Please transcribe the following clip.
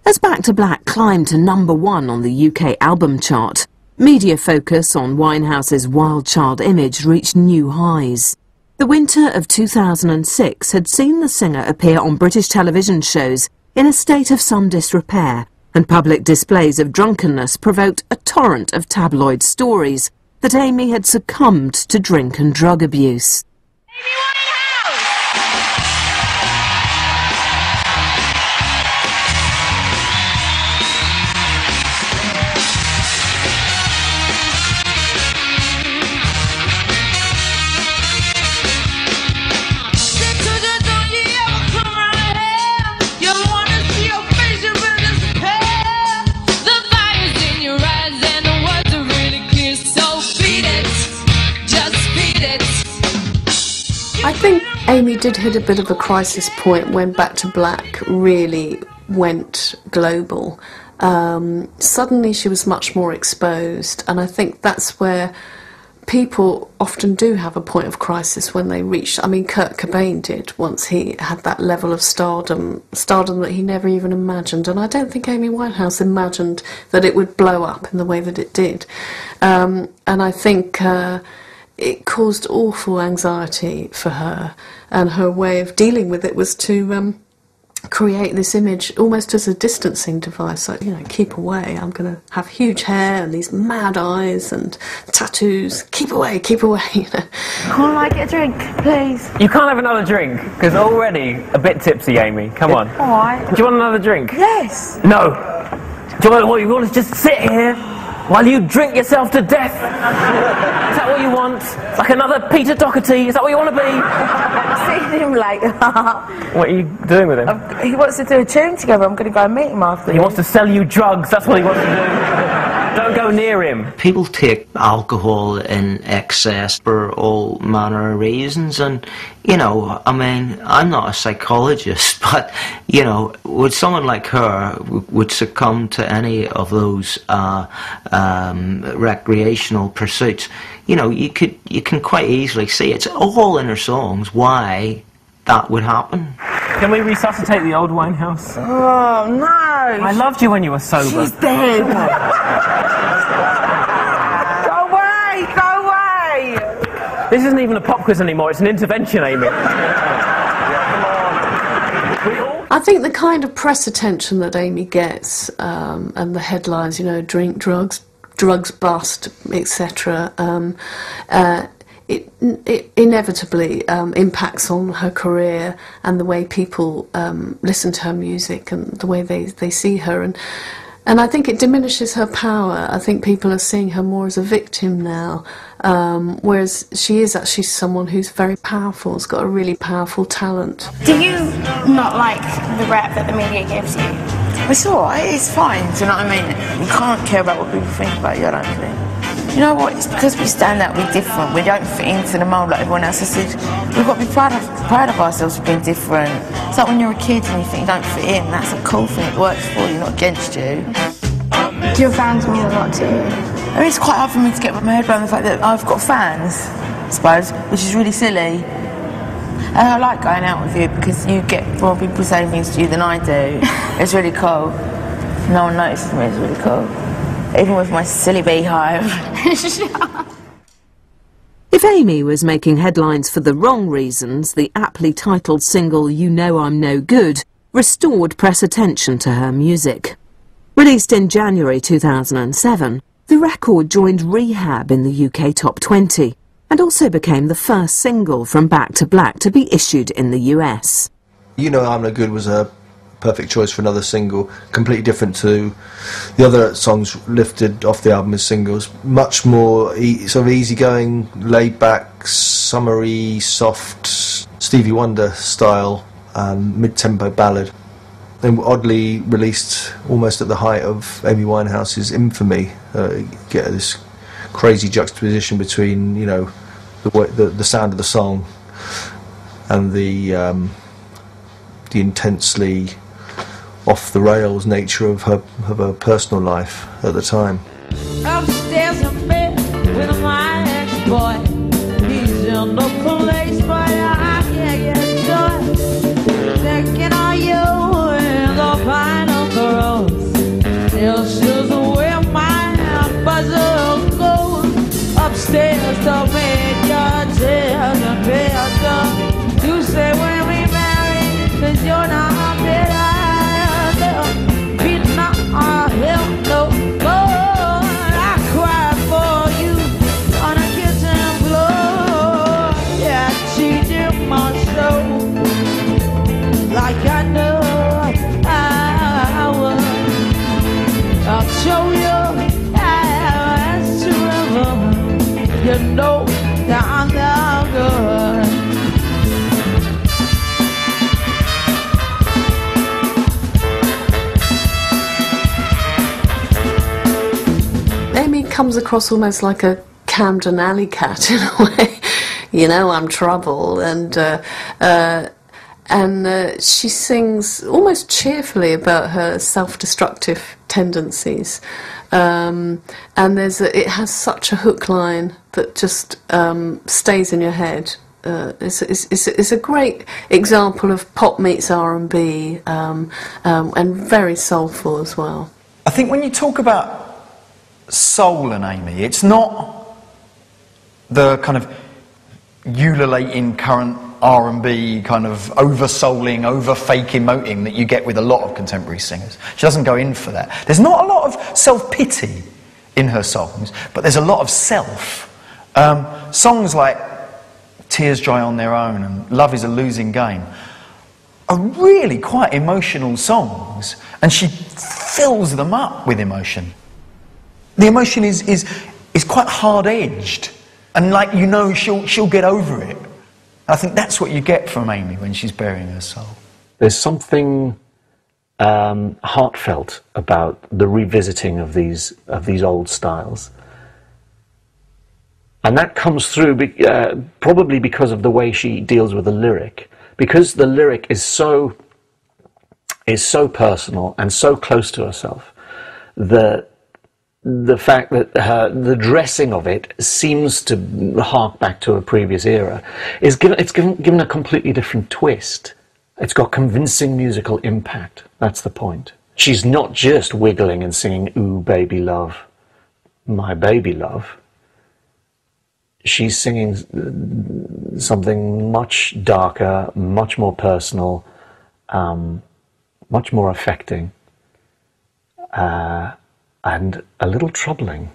As Back to Black climbed to #1 on the UK album chart, media focus on Winehouse's wild child image reached new highs. The winter of 2006 had seen the singer appear on British television shows in a state of some disrepair, and public displays of drunkenness provoked a torrent of tabloid stories that Amy had succumbed to drink and drug abuse. I think Amy did hit a bit of a crisis point when Back to Black really went global. Suddenly she was much more exposed, and I think that's where people often do have a point of crisis when they reach. I mean, Kurt Cobain did once he had that level of stardom that he never even imagined, and I don't think Amy Winehouse imagined that it would blow up in the way that it did. And I think it caused awful anxiety for her, and her way of dealing with it was to create this image almost as a distancing device, like, you know, keep away, I'm going to have huge hair and these mad eyes and tattoos, keep away, you know. Can't I get a drink, please? You can't have another drink, because already a bit tipsy, Amy, come on. Alright. Do you want another drink? Yes. No. Do you want to just sit here while you drink yourself to death? Is that what you want? Like another Peter Doherty? Is that what you want to be? I've seen him later. What are you doing with him? He wants to do a tune together. I'm going to go and meet him after. He wants to sell you drugs. That's what he wants to do. Don't go near him. People take alcohol in excess for all manner of reasons, and, you know, I mean, I'm not a psychologist, but, you know, would someone like her would succumb to any of those recreational pursuits? You know, you can quite easily see it's all in her songs why that would happen. Can we resuscitate the old Winehouse? Oh, no! I loved you when you were sober. She's dead! Go away! Go away! This isn't even a pop quiz anymore, it's an intervention, Amy. I think the kind of press attention that Amy gets, and the headlines, you know, drink, drugs bust, etc., it inevitably impacts on her career and the way people listen to her music and the way they see her, and I think it diminishes her power. I think people are seeing her more as a victim now, whereas she is actually someone who's very powerful, has got a really powerful talent. Do you not like the rap that the media gives you? It's alright, it's fine, do you know what I mean? You can't care about what people think about you, I don't think. You know what, it's because we stand out, we're different, we don't fit into the mould like everyone else. I said, we've got to be proud of ourselves for being different. It's like when you're a kid and you think you don't fit in, that's a cool thing, it works for you, not against you. Do your fans mean a lot to you? I mean, it's quite hard for me to get my head around the fact that I've got fans, I suppose, which is really silly. And I like going out with you because you get more people saying things to you than I do. It's really cool. No one notices me, it's really cool. Even with my silly beehive. If Amy was making headlines for the wrong reasons, the aptly titled single You Know I'm No Good restored press attention to her music. Released in January 2007, the record joined Rehab in the UK Top 20 and also became the first single from Back to Black to be issued in the US. You Know I'm No Good was a perfect choice for another single, completely different to the other songs lifted off the album as singles. Much more sort of easygoing, laid-back, summery, soft, Stevie Wonder style, mid-tempo ballad. And oddly released almost at the height of Amy Winehouse's infamy. Get this crazy juxtaposition between, you know, the sound of the song and the intensely off-the-rails nature of her personal life at the time. Upstairs in bed with my ex-boy. He's in the place, but I can't get joy. Thinking of you in the final girl. comes across almost like a Camden Alley cat in a way. You know, I'm trouble, and she sings almost cheerfully about her self-destructive tendencies, and it has such a hook line that just stays in your head. It's a great example of pop meets R&B, and very soulful as well. I think when you talk about soul and Amy, it's not the kind of ululating current R&B kind of over-souling, over-fake emoting that you get with a lot of contemporary singers. She doesn't go in for that. There's not a lot of self-pity in her songs, but there's a lot of self. Songs like Tears Dry on Their Own and Love is a Losing Game are really quite emotional songs, and she fills them up with emotion. The emotion is quite hard-edged, and like, you know, she'll get over it. I think that's what you get from Amy when she's bearing her soul. There's something heartfelt about the revisiting of these old styles, and that comes through probably because of the way she deals with the lyric. Because the lyric is so personal and so close to herself, the fact that the dressing of it seems to hark back to a previous era it's given a completely different twist. It's got convincing musical impact. That's the point. She's not just wiggling and singing "Ooh, baby love, my baby love." She's singing something much darker, much more personal, much more affecting, and a little troubling.